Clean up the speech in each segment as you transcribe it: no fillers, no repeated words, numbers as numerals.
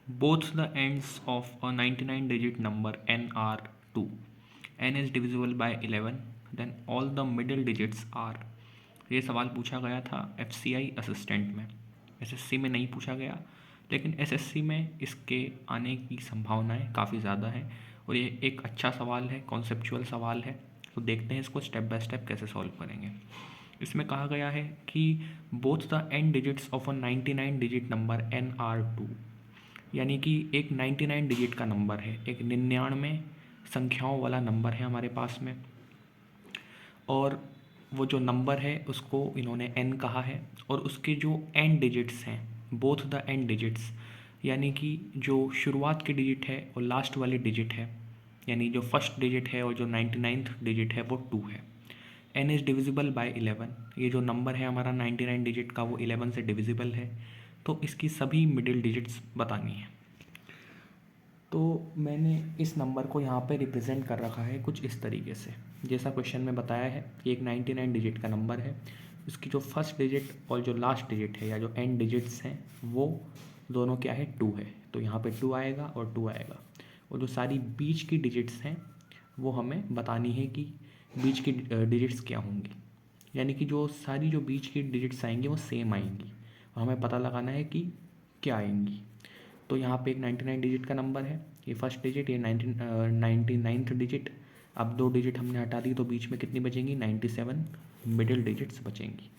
Both the ends of a 99 digit number n are 2. n is divisible by 11, then all the middle digits are. ये सवाल पूछा गया था FCI assistant में, SSC में नहीं पूछा गया, लेकिन SSC में इसके आने की संभावनाएं काफ़ी ज़्यादा हैं और ये एक अच्छा सवाल है, कॉन्सेप्चुअल सवाल है। तो देखते हैं इसको स्टेप बाय स्टेप कैसे सॉल्व करेंगे। इसमें कहा गया है कि both the end digits of a 99 digit number n are 2, यानी कि एक 99 डिजिट का नंबर है, एक 99 संख्याओं वाला नंबर है हमारे पास में, और वो जो नंबर है उसको इन्होंने n कहा है, और उसके जो एंड डिजिट्स हैं, बोथ द एंड डिजिट्स, यानी कि जो शुरुआत की डिजिट है और लास्ट वाली डिजिट है, यानी जो फर्स्ट डिजिट है और जो 99th डिजिट है वो 2 है। n इज़ डिविजिबल बाय 11, ये जो नंबर है हमारा 99 डिजिट का वो 11 से डिविजिबल है, तो इसकी सभी मिडिल डिजिट्स बतानी है। तो मैंने इस नंबर को यहाँ पे रिप्रेजेंट कर रखा है कुछ इस तरीके से, जैसा क्वेश्चन में बताया है कि एक 99 डिजिट का नंबर है, उसकी जो फर्स्ट डिजिट और जो लास्ट डिजिट है या जो एंड डिजिट्स हैं वो दोनों क्या है, 2 है, तो यहाँ पे 2 आएगा और 2 आएगा, और जो सारी बीच की डिजिट्स हैं वो हमें बतानी है कि बीच की डिजिट्स क्या होंगी, यानी कि जो सारी जो बीच की डिजिट्स आएंगी वो सेम आएंगी और हमें पता लगाना है कि क्या आएंगी। तो यहाँ पे एक 99 डिजिट का नंबर है, ये फर्स्ट डिजिट, ये 99th डिजिट। अब 2 डिजिट हमने हटा दी तो बीच में कितनी बचेंगी, 97 मिडिल डिजिट्स बचेंगी।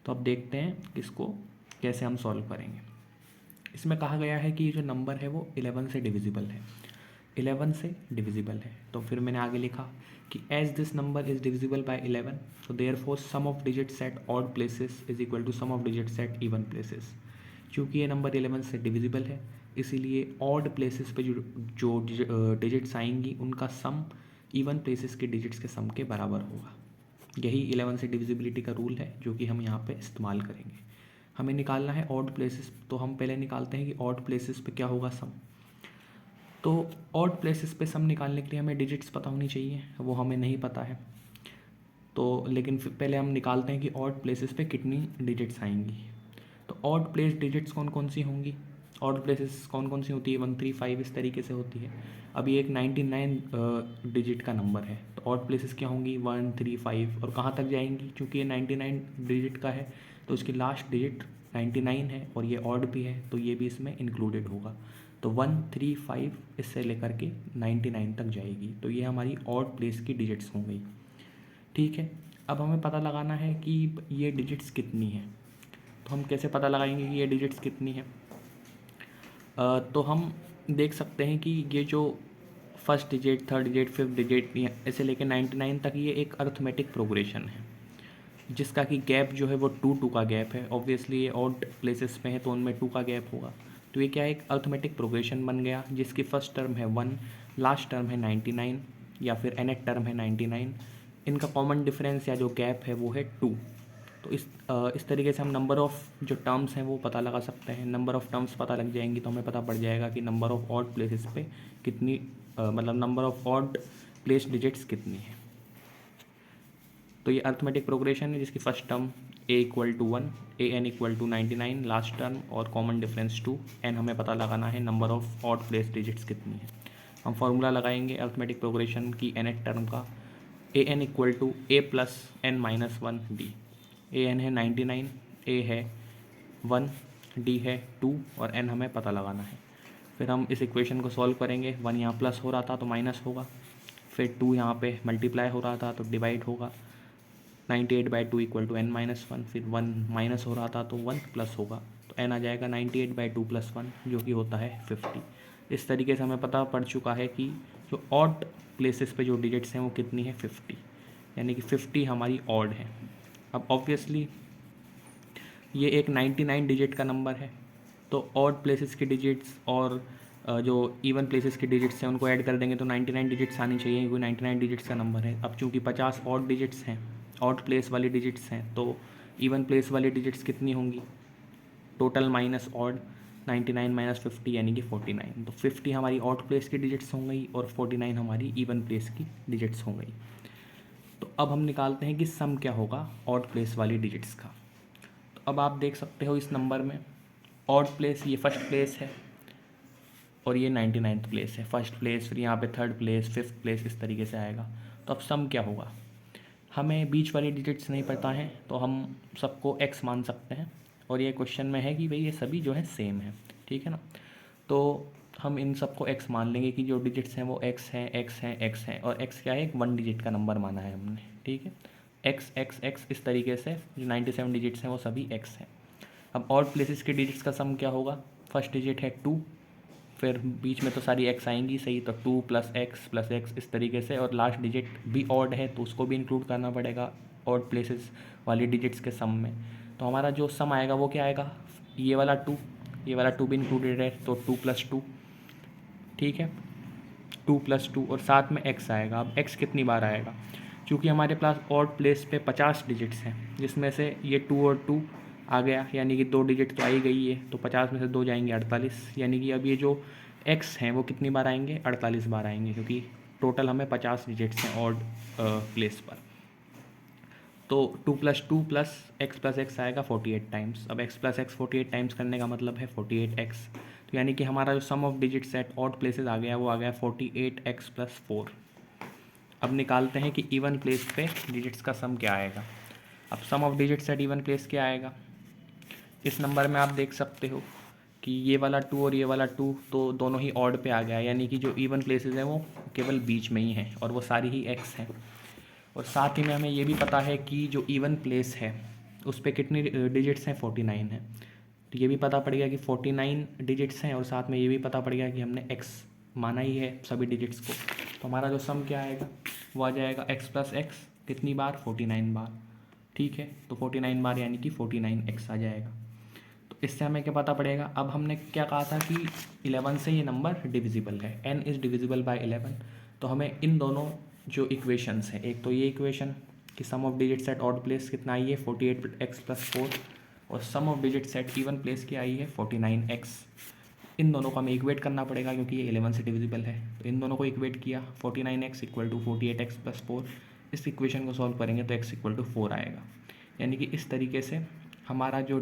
तो अब देखते हैं इसको कैसे हम सॉल्व करेंगे। इसमें कहा गया है कि ये जो नंबर है वो 11 से डिविजिबल है, 11 से डिविजिबल है, तो फिर मैंने आगे लिखा कि as this number is divisible by 11, तो therefore sum of digits at odd places is equal to sum of digits at even places. चूँकि ये नंबर 11 से डिविजिबल है, इसीलिए ऑड प्लेसेस पे जो डिजिट्स आएंगी उनका सम इवन प्लेसेस के डिजिट्स के सम के बराबर होगा। यही 11 से डिविजिबिलिटी का रूल है जो कि हम यहाँ पे इस्तेमाल करेंगे। हमें निकालना है ऑड प्लेसेस, तो हम पहले निकालते हैं कि ऑड प्लेसेस पे क्या होगा सम। तो ऑड प्लेसेस पे सम निकालने के लिए हमें डिजिट्स पता होनी चाहिए, वो हमें नहीं पता है, तो लेकिन फिर पहले हम निकालते हैं कि ऑड प्लेसेस पे कितनी डिजिट्स आएंगी। तो ऑड प्लेस डिजिट्स कौन कौन सी होंगी, ऑड प्लेसेस कौन कौन सी होती है, 1 3 5 इस तरीके से होती है। अब ये एक 99 डिजिट का नंबर है, तो ऑड प्लेसेस क्या होंगी, 1 3 5, और कहाँ तक जाएंगी, क्योंकि ये 99 डिजिट का है तो इसकी लास्ट डिजिट 99 है और ये ऑड भी है तो ये भी इसमें इंक्लूडेड होगा। तो 1 3 5 इससे लेकर के 99 तक जाएगी, तो ये हमारी ऑड प्लेस की डिजिट्स हो गई। ठीक है, अब हमें पता लगाना है कि ये डिजिट्स कितनी है। तो हम कैसे पता लगाएंगे कि ये डिजिट्स कितनी है। तो हम देख सकते हैं कि ये जो first digit, third digit, fifth digit, ऐसे लेके 99 तक ये एक अर्थमेटिक प्रोग्रेशन है, जिसका कि गैप जो है वो 2 का गैप है। ऑब्वियसली ये ऑड प्लेसेस में है तो उनमें 2 का गैप होगा, तो ये क्या है, एक अर्थमेटिक प्रोग्रेशन बन गया जिसकी फर्स्ट टर्म है 1, लास्ट टर्म है 99 या फिर nth टर्म है 99। इनका कॉमन डिफरेंस या जो गैप है वो है 2। तो इस तरीके से हम नंबर ऑफ़ जो टर्म्स हैं वो पता लगा सकते हैं। नंबर ऑफ़ टर्म्स पता लग जाएंगी तो हमें पता पड़ जाएगा कि नंबर ऑफ़ ऑड प्लेसेस पे कितनी मतलब number of odd place digits कितनी है। तो ये अर्थमेटिक प्रोग्रेशन है जिसकी first term a equal to 1, an equal to 99, last term और कॉमन डिफरेंस 2, n हमें पता लगाना है number of odd place digits कितनी है। हम फार्मूला लगाएंगे अर्थमेटिक प्रोग्रेशन की nth टर्म का, an equal to a plus n minus 1 d। an है 99, a है 1, d है 2 और n हमें पता लगाना है। फिर हम इस इक्वेशन को सॉल्व करेंगे, 1 यहाँ प्लस हो रहा था तो माइनस होगा, फिर 2 यहाँ पे मल्टीप्लाई हो रहा था तो डिवाइड होगा, 98/2 इक्वल टू n माइनस 1, फिर 1 माइनस हो रहा था तो 1 प्लस होगा, तो n आ जाएगा 98/2 प्लस 1 जो कि होता है 50। इस तरीके से हमें पता पड़ चुका है कि जो ऑड प्लेसेस पे जो डिजिट्स हैं वो कितनी है, 50, यानी कि 50 हमारी ऑड है। अब ऑब्वियसली ये एक 99 डिजिट का नंबर है, तो ऑड प्लेसेस की डिजिट्स और जो इवन प्लेसेस की डिजिट्स हैं उनको ऐड कर देंगे तो 99 डिजिट्स आनी चाहिए, क्योंकि 99 डिजिट्स का नंबर है। अब चूंकि 50 ऑड डिजिट्स हैं, ऑड प्लेस वाली डिजिट्स हैं, तो इवन प्लेस वाली डिजिट्स कितनी होंगी, टोटल माइनस ऑड, 99 माइनस 50 यानी कि 49। तो 50 हमारी ऑड प्लेस की डिजिट्स हो गई और 49 हमारी इवन प्लेस की डिजिट्स हो गई। तो अब हम निकालते हैं कि सम क्या होगा ऑड प्लेस वाली डिजिट्स का। तो अब आप देख सकते हो इस नंबर में ऑड प्लेस ये फर्स्ट प्लेस है, और ये 99th प्लेस है, फर्स्ट प्लेस, फिर यहाँ पे थर्ड प्लेस, फिफ्थ प्लेस, इस तरीके से आएगा। तो अब सम क्या होगा, हमें बीच वाली डिजिट्स नहीं पता है तो हम सबको x मान सकते हैं, और ये क्वेश्चन में है कि भाई ये सभी जो है सेम है, ठीक है ना। तो हम इन सबको x मान लेंगे कि जो डिजिट्स हैं वो x हैं, x हैं, x हैं, और x क्या है, एक 1 डिजिट का नंबर माना है हमने, ठीक है। x x x इस तरीके से जो 97 डिजिट्स हैं वो सभी x हैं। अब ऑड प्लेसेस के डिजिट्स का सम क्या होगा, फर्स्ट डिजिट है 2, फिर बीच में तो सारी x आएंगी सही, तो 2 + x इस तरीके से, और लास्ट डिजिट भी ऑड है तो उसको भी इंक्लूड करना पड़ेगा ऑड प्लेसेस वाली डिजिट्स के सम में। तो हमारा जो सम आएगा वो क्या आएगा, ये वाला 2, ये वाला 2 भी इंक्लूडेड है तो 2 + 2, ठीक है, 2 + 2, और साथ में x आएगा। अब x कितनी बार आएगा, क्योंकि हमारे पास ऑड प्लेस पे 50 डिजिट्स हैं, जिसमें से ये 2 और 2 आ गया, यानी कि 2 डिजिट तो आई गई है, तो 50 में से 2 जाएंगे 48, यानी कि अब ये जो x हैं वो कितनी बार आएंगे, 48 बार आएंगे, क्योंकि टोटल हमें 50 डिजिट्स हैं ऑड प्लेस पर। तो 2 + 2 + x आएगा 48 टाइम्स। अब x + x 48 टाइम्स करने का मतलब है 48x, तो यानी कि हमारा जो sum of digits at odd places आ गया वो आ गया 48x + 4। अब निकालते हैं कि इवन प्लेस पे डिजिट्स का सम क्या आएगा। अब sum of digits at even place क्या आएगा, इस नंबर में आप देख सकते हो कि ये वाला 2 और ये वाला 2 तो दोनों ही ऑड पे आ गया, यानी कि जो इवन प्लेसेस हैं वो केवल बीच में ही हैं, और वो सारी ही x हैं। और साथ ही में हमें ये भी पता है कि जो इवन प्लेस है उस पर कितनी डिजिट्स हैं, 49 है, तो ये भी पता पड़ गया कि 49 डिजिट्स हैं, और साथ में ये भी पता पड़ गया कि हमने x माना ही है सभी डिजिट्स को। तो हमारा जो सम क्या आएगा वो आ जाएगा x + x कितनी बार, 49 बार, ठीक है। तो 49 बार यानी कि 49x आ जाएगा। तो इससे हमें क्या पता पड़ेगा, अब हमने क्या कहा था कि 11 से ये नंबर डिविजिबल है, n इज़ डिविजिबल बाय 11। तो हमें इन दोनों जो इक्वेशंस हैं, एक तो ये इक्वेशन कि sum of digits at odd place कितना आई है 48x + 4, और sum of digits at even place की आई है 49x। इन दोनों को हमें इक्वेट करना पड़ेगा क्योंकि ये 11 से डिविजिबल है, तो इन दोनों को इक्वेट किया, 49x = 48x + 4। इस इक्वेशन को सॉल्व करेंगे तो x = 4 आएगा। यानी कि इस तरीके से हमारा जो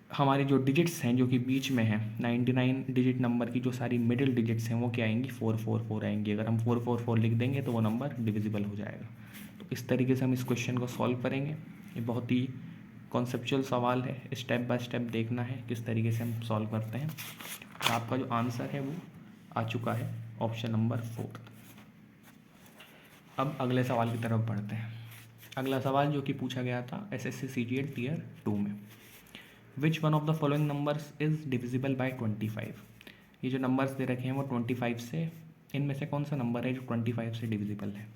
हमारी जो डिजिट्स हैं जो कि बीच में हैं 99 डिजिट नंबर की जो सारी मिडिल डिजिट्स हैं वो क्या आएंगी, 444 आएंगी। अगर हम 444 लिख देंगे तो वो नंबर डिविजिबल हो जाएगा। तो इस तरीके से हम इस क्वेश्चन को सॉल्व करेंगे। ये बहुत ही कॉन्सेप्चुअल सवाल है, स्टेप बाय स्टेप देखना है किस तरीके से हम सॉल्व करते हैं। तो आपका जो आंसर है वो आ चुका है, ऑप्शन नंबर 4। अब अगले सवाल की तरफ बढ़ते हैं। अगला सवाल जो कि पूछा गया था SSC CGL Tier 2 में, which one of the following numbers is divisible by 25। ये जो नंबर्स दे रखे हैं वो 25 से, इनमें से कौन सा नंबर है जो 25 से डिविजिबल है।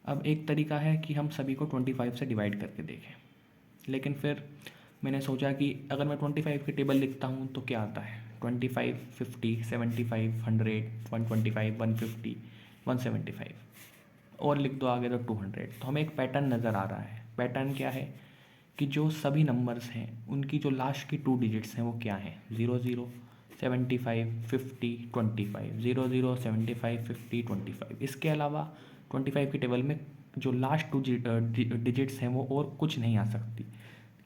अब एक तरीका है कि हम सभी को 25 से डिवाइड करके देखें, लेकिन फिर मैंने सोचा कि अगर मैं 25 की टेबल लिखता हूँ तो क्या आता है, 25, 50, 75, 100, 125, 150, 175, और लिख दो आगे तो 200। तो हमें एक पैटर्न नज़र आ रहा है। पैटर्न क्या है कि जो सभी नंबर्स हैं उनकी जो लास्ट की 2 डिजिट्स हैं वो क्या हैं, 00, 75, 50, 25, 00, 75, 50, 25। इसके अलावा 25 की टेबल में जो लास्ट 2 डिजिट्स हैं वो और कुछ नहीं आ सकती,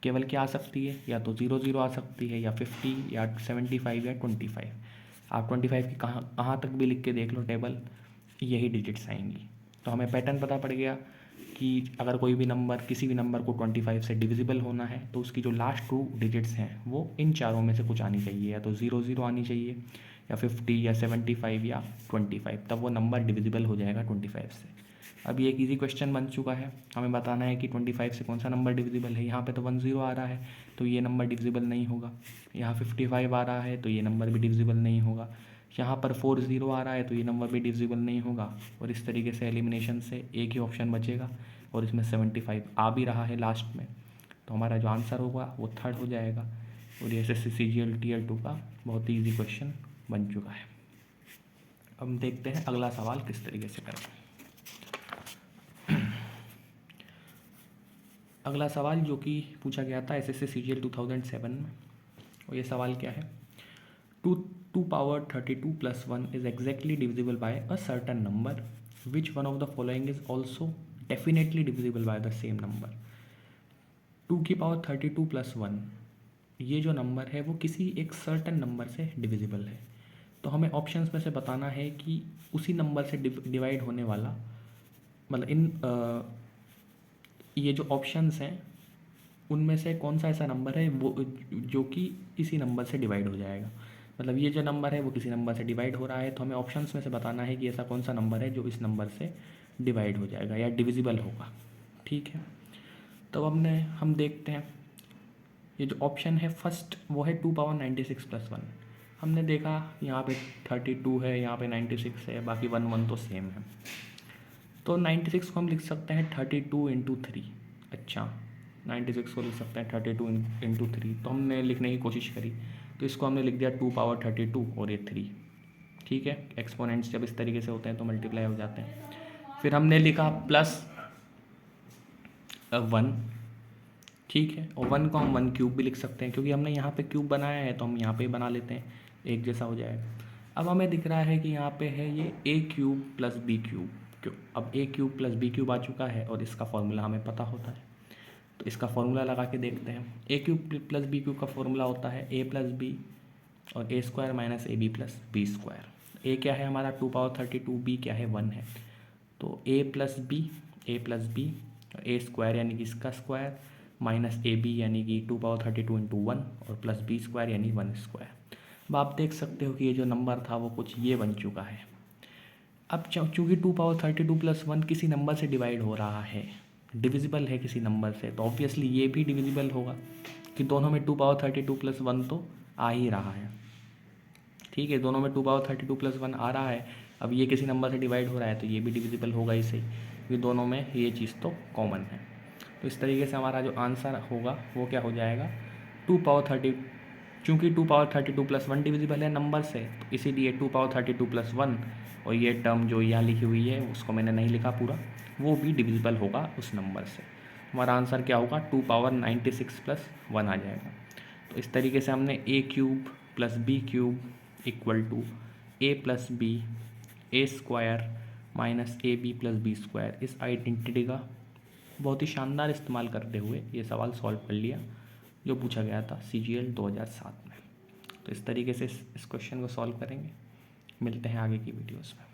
केवल क्या आ सकती है, या तो 00 आ सकती है, या 50, या 75, या 25। आप 25 की कहाँ तक भी लिख के देख लो टेबल, यही डिजिट्स आएंगी। तो हमें पैटर्न पता पड़ गया कि अगर कोई भी नंबर, किसी भी नंबर को 25 से डिविजिबल होना है तो उसकी जो लास्ट 2 डिजिट्स हैं वो इन चारों में से कुछ आनी चाहिए, या तो 00 आनी चाहिए, या 50, या 75, या 25, तब वो नंबर डिविजिबल हो जाएगा 25 से। अब ये एक इजी क्वेश्चन बन चुका है, हमें बताना है कि 25 से कौन सा नंबर डिविजिबल है। यहाँ पे तो 10 आ रहा है तो ये नंबर डिविजिबल नहीं होगा, यहाँ 55 आ रहा है तो ये नंबर भी डिविजिबल नहीं होगा, यहाँ पर 40 आ रहा है तो ये नंबर भी डिविजिबल नहीं होगा, और इस तरीके से एलिमिनेशन से एक ही ऑप्शन बचेगा, और इसमें 75 आ भी रहा है लास्ट में, तो हमारा जो आंसर होगा वो 3rd हो जाएगा। और ये SSC CGL Tier 2 का बहुत ही ईजी क्वेश्चन बन चुका है। अब हम देखते हैं अगला सवाल किस तरीके से करें। अगला सवाल जो कि पूछा गया था SSC CGL 2007 में, और ये सवाल क्या है, 2 power 32 + 1 is exactly divisible by a certain number, which one of the following is also definitely divisible by the same number। 2 की पावर 32 + 1 ये जो नंबर है वो किसी एक सर्टेन नंबर से डिविजिबल है। तो हमें ऑप्शंस में से बताना है कि उसी नंबर से डिवाइड होने वाला, मतलब ये जो ऑप्शंस हैं उनमें से कौन सा ऐसा नंबर है वो जो कि इसी नंबर से डिवाइड हो जाएगा। मतलब ये जो नंबर है वो किसी नंबर से डिवाइड हो रहा है, तो हमें ऑप्शंस में से बताना है कि ऐसा कौन सा नंबर है जो इस नंबर से डिवाइड हो जाएगा या डिविजिबल होगा। ठीक है, तो हम देखते हैं। ये जो ऑप्शन है फर्स्ट वो है 2 पावर 96 + 1। हमने देखा यहाँ पे 32 है, यहाँ पे 96 है, बाकी 1 1 तो सेम है। तो 96 को हम लिख सकते हैं 32 × 3। अच्छा, 96 को लिख सकते हैं 32 × 3। तो हमने लिखने की कोशिश करी, तो इसको हमने लिख दिया 2 पावर 32 और ये 3। ठीक है, एक्सपोनेंट्स जब इस तरीके से होते हैं तो मल्टीप्लाई हो जाते हैं। फिर हमने लिखा +1। ठीक है, और 1 को हम 1³ भी लिख सकते हैं, क्योंकि हमने यहाँ पे क्यूब बनाया है तो हम यहाँ पे ही बना लेते हैं, एक जैसा हो जाएगा। अब हमें दिख रहा है कि यहाँ पे है ये a³ + b³। क्यों, अब a³ + b³ आ चुका है और इसका फॉर्मूला हमें पता होता है, तो इसका फॉर्मूला लगा के देखते हैं। a³ + b³ का फॉर्मूला होता है a + b और a² - ab + b²। a क्या है हमारा 2 पावर 32, b क्या है 1 है, तो a + b a² यानी कि इसका स्क्वायर माइनस ab यानी कि 2 पावर 32 × 1 और + b² यानी 1²। अब आप देख सकते हो कि ये जो नंबर था वो कुछ ये बन चुका है। अब चूँकि 2 पावर 32 + 1 किसी नंबर से डिवाइड हो रहा है, डिविजिबल है किसी नंबर से, तो ऑब्वियसली ये भी डिविजिबल होगा कि दोनों में 2 पावर 32 + 1 तो आ ही रहा है। ठीक है, दोनों में 2 पावर 32 + 1 आ रहा है। अब ये किसी नंबर से डिवाइड हो रहा है तो ये भी डिविजिबल होगा ही सही, क्योंकि दोनों में ये चीज़ तो कॉमन है। तो इस तरीके से हमारा जो आंसर होगा वो क्या हो जाएगा 2 पावर 30। चूँकि 2 पावर 32 + 1 डिविजिबल है नंबर से, तो इसीलिए 2 पावर 32 + 1 और ये टर्म जो यहाँ लिखी हुई है उसको मैंने नहीं लिखा पूरा, वो भी डिविजिबल होगा उस नंबर से। हमारा आंसर क्या होगा 2 पावर 96 + 1 आ जाएगा। तो इस तरीके से हमने a³ + b³ = a + b a² - ab + b² इस आइडेंटिटी का बहुत ही शानदार इस्तेमाल करते हुए ये सवाल सॉल्व कर लिया जो पूछा गया था CGL 2007 में। तो इस तरीके से इस क्वेश्चन को सॉल्व करेंगे। मिलते हैं आगे की वीडियोस में।